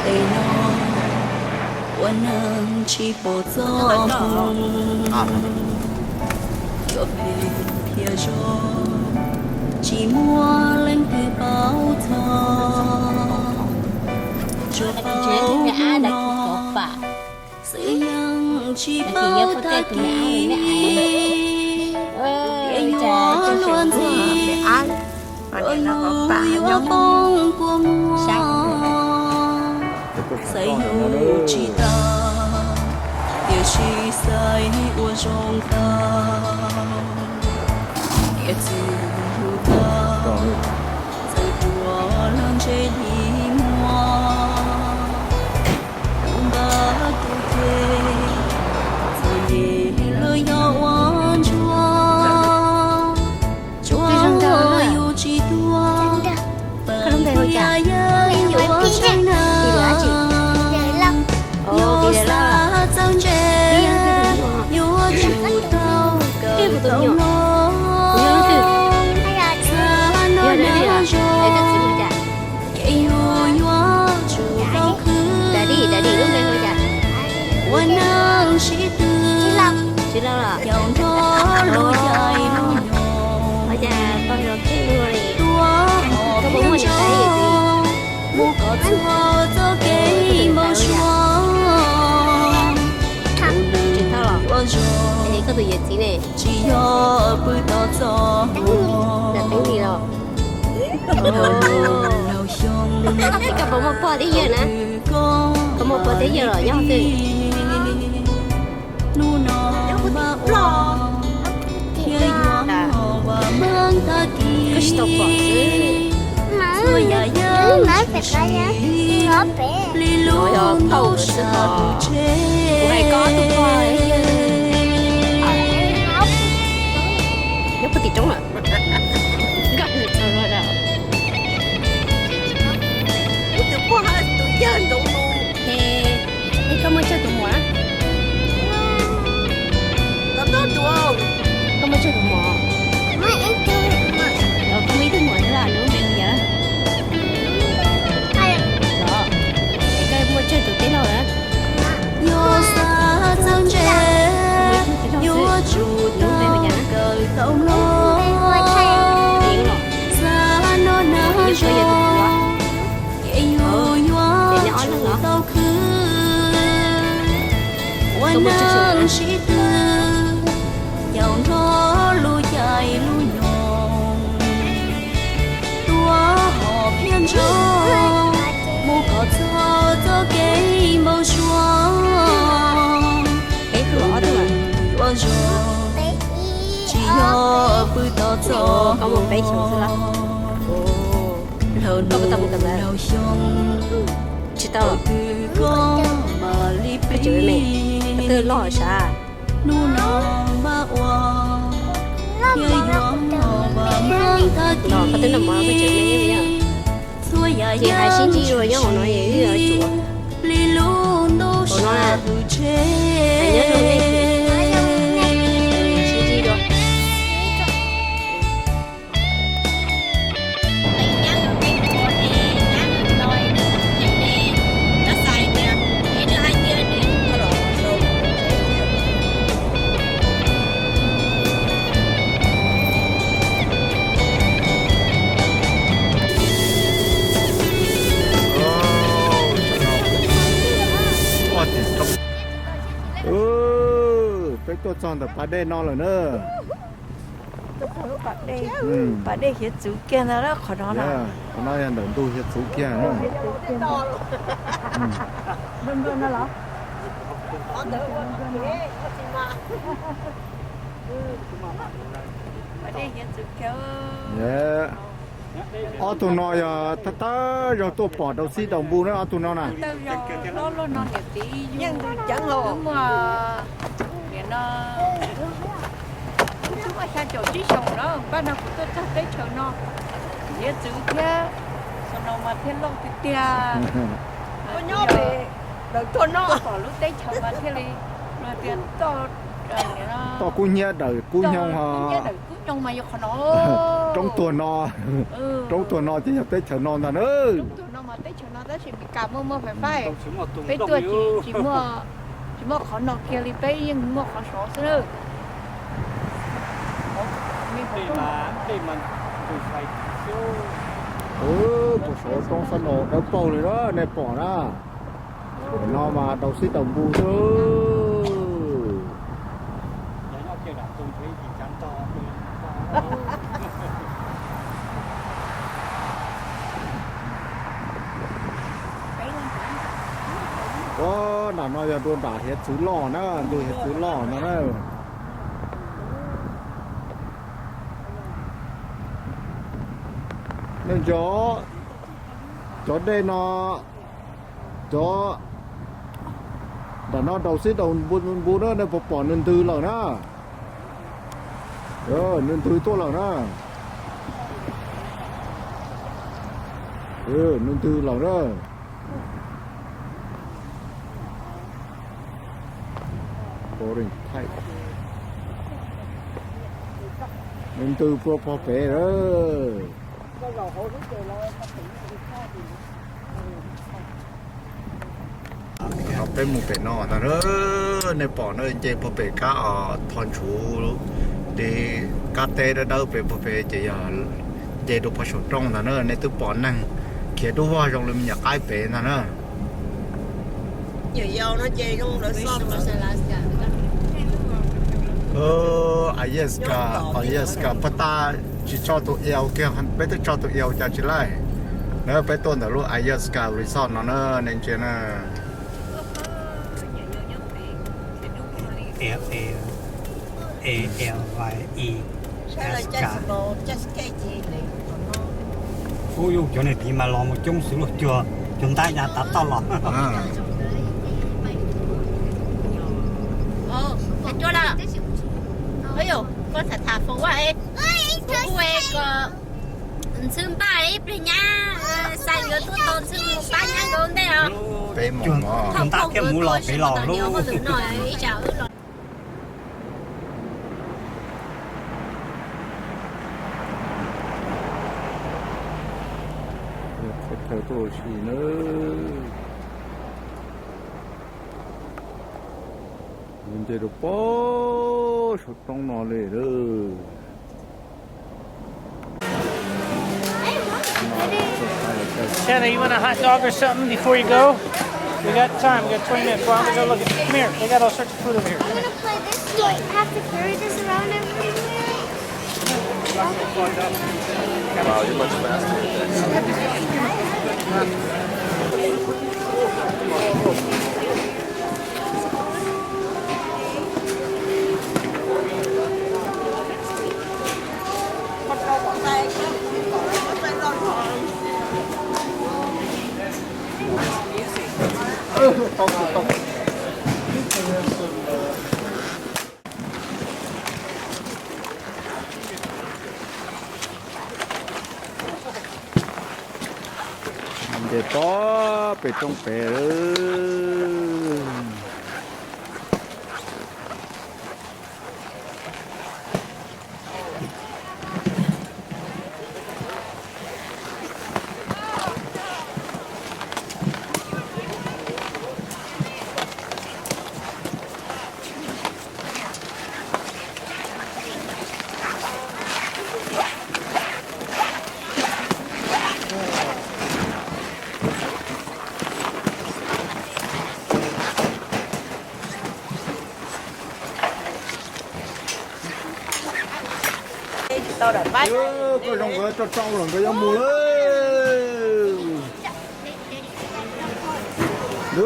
ai nó quân nâng chỉ bộ gió cho về phía gió chỉ mua lên từ bao thọ cho bao nó sự yang chỉ bao ta kỳ để gió luôn gì đôi lúa bông của mùa say hữu chỉ ta địa chỉ say của rong ta địa chỉ hữu ta say của lần chơi đi mua ba tu thế rồi đi lối nhau quan chúa chúa yêu chỉ tua bờ kia yêu chân yêu xa trong trẻ yêu chủ tao cờ tao nó xa nó nở rồi yêu yêu chủ tao cứ quân nâng sĩ tư dòng thó lối dài lối nhỏ tua họ biến cho mua có chua cho cái mơ xoa Thế có tuổi gì này? chỉ có bữa đó gió Là tính gì rồi? Cả bộ một bò thế giờ nè. Có một bò thế giờ rồi nhau từ. nu nó ba lo kia gió và mang ta kỳ Cứ stop bỏ rồi ya ya nói phải cái nhá ngó bé li luôn đâu sao chế này có tôi coi. Nhớ có tí trống à? Gặp được rồi đâu. Tôi qua tôi chơi đúng không? Thế có mới chơi tụi mỏ? Có tốt đúng không? Có mới chơi tụi mỏ? Mới em chơi. Rồi có mấy tụi mỏ nữa là nữa mình vậy? Đó. Thế cái mới chơi tụi tí nào nữa? yo xa trong trẻ yo chủ tao cờ tao nó xa nó nở rồi yêu yo chủ tao cứ quân nâng sĩ tư dòng nó lu dài lu nhọn tua họ phiên cho mua có cho cái màu xóa Cái cửa đó mà. chỉ có bữa đó gió Có một bé xuống rồi. lâu Có một tầm cầm lại. lâu xong Chị tao à? từ con mà li Cái chữ này. Từ lo sao? nu nó ba oa kia gió và mang ta kỳ Đó, có tính là mở cái chữ này như vậy. Chị hai xin chi rồi nhá, họ nói vậy ở chùa. li luôn đâu Họ nói xa là từ chế phải nhớ luôn đi. Xin chi rồi. cái tôi chọn được bà đê nó rồi nữa. bà đây hiện chủ kia nó rất khó đó Yeah, nó là đợt tu hiện số kia nữa. đừng đừng nó lắm bà đây hiện chủ kia Yeah. Ở tụi nó giờ ta rồi tôi bỏ đầu xí đồng bu nữa ở tụi nó này. nó nhiều tí nhưng chẳng hồ đúng mà để nó chúng ta sang chỗ chỉ sống đó ban đầu tôi chắc tới chờ nó hiện chủ kia sau nó mà thiên long thì tia có nhớ về đợt tôi nó bỏ lúc đấy chờ mà thiên li rồi tiền to to cú nhẹ đời cú nhông cú nhông mà vô khó nó trong tuần nó chỉ tới chờ non là nữa. trong tuần nó mà mà tới chỗ nó tới chỉ bị cả mua phải phải tới tuổi chỉ mua khó nọ kia đi tới nhưng mua khó số nữa một số trong sân hồ đỡ bầu này đó này bỏ ra nó mà đầu xí đồng bù thôi có nào nói là đồn đả hết chú lò nữa đùi hết chú lò nữa nên chó đây nó chó đã nó đầu xí đầu bún nữa nó bỏ nên tư lần đó nên tư tốt lần đó nên tư lần đó boring tight nên tư pro phê đó học bên một bể nọ ta đóในป่อnơiเจพอเปก้าทอนชูดีกาเต้ได้เปพอเปเจียเจดูพอชุดตรงนะเนอะในตัวป่อนั่งเขียนดูว่าตรงเลยมีอยากไอ้เป๋นะเนอะnhiều nó chơi không được xongไอ้สกาปตาจิชอบตัวเอวเกี่ยวกันไปตัวชอบตัวเอวจะจิไล่เนอะไปต้นแต่รู้ไอ้สการีสอร์ทนะเนอะในเจน่ะALYE sao là just cái gì này Ôi dồi, chỗ này thì mà lò một chung sự luật chùa chúng ta nhà tắt tao lò cái chỗ là ôi dồi có thật thà phố ấy phố quê có xương ba ấy bên nhà xài người tốt tôn xương một ba nhà gồm đây à bé mỏ chúng ta cái mũ lò bị lò luôn theo tôi chỉ nữa mình chơi được bó sốt trong nó lên rồi Kenna, you want a hot dog or something before you go? We got time. We got 20 minutes. Why don't we go look at it? Come here. They got all sorts of food over here. I'm gonna play this. Do I have to carry this around everywhere? Wow, you're much faster at that. để có bị trong bể tao đã bắt có trong cái cho trong là cái giống mù lên chỗ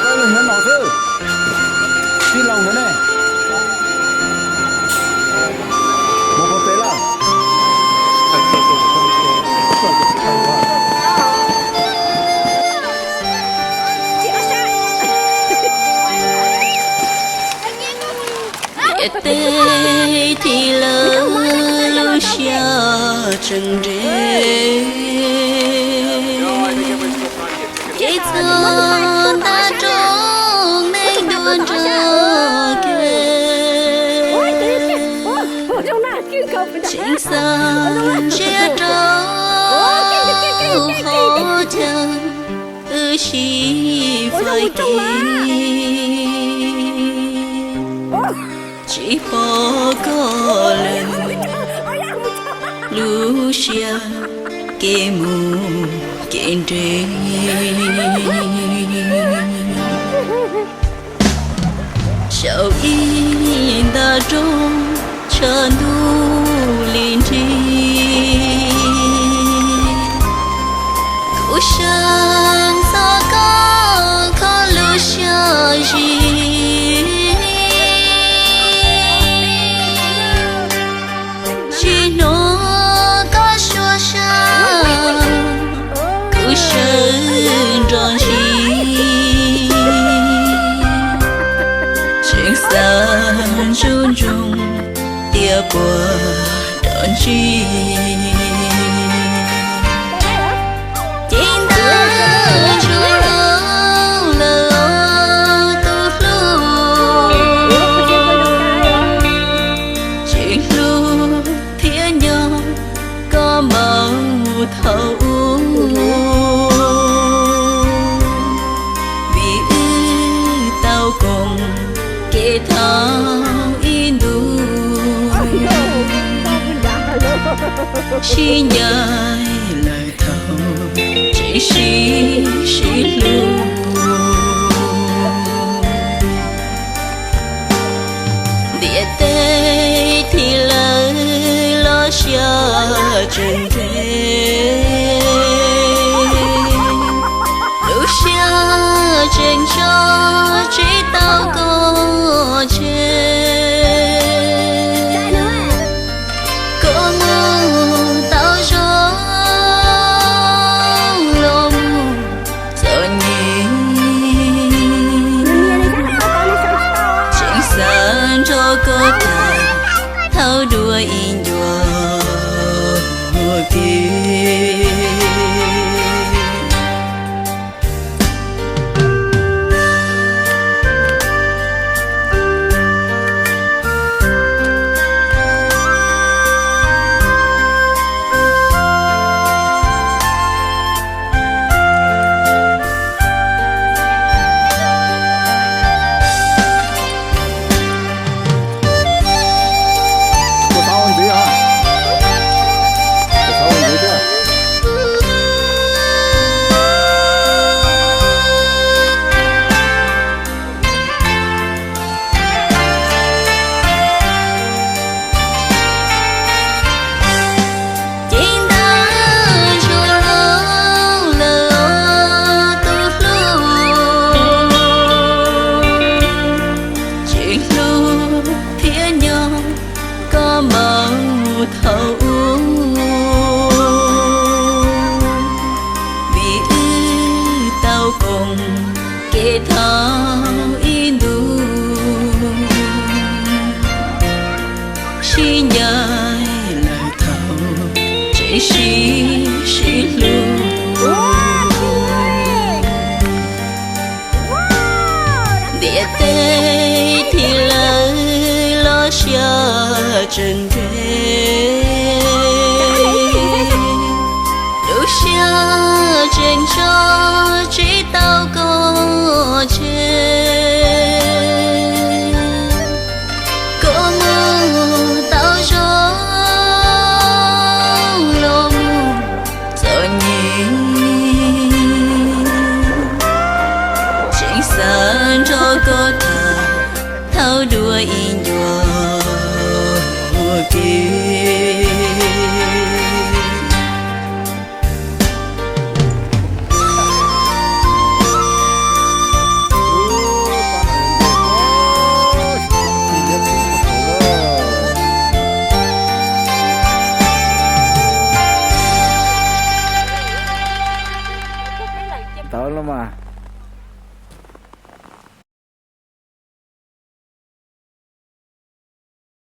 cái là nó chứ đi lòng nữa này một con tế là tê thì lỡ xa trần rê cái thân ta trông nên đuôn trơ kê chỉ bỏ có lần Lucia kê mù kê trê sao in ta trong chân đu linh tri cố sang sao có khó Lucia gì chỉ nó có xóa xa cố sang tròn chi chuyện xa run run tia bùa đón chi chính ta chúa lỡ tu lu chuyện lu thiên nhau có màu thấu vì tao cùng kể thao in đu chỉ nhai lời thâu chỉ xí lu địa tê thì lời lo xa chân thế lúc xa chân cho chỉ tao có chết thâu đua in đùa kia thấu vì tao cùng kể thao in đu chỉ nhai lời thâu chỉ xí lu địa tê thì lời lo xa chân thế lúc xa chân cho chỉ tao có chết có mơ tao cho lo mù rồi nhìn chính sáng cho có thà thâu đua in đùa kia tao lắm mà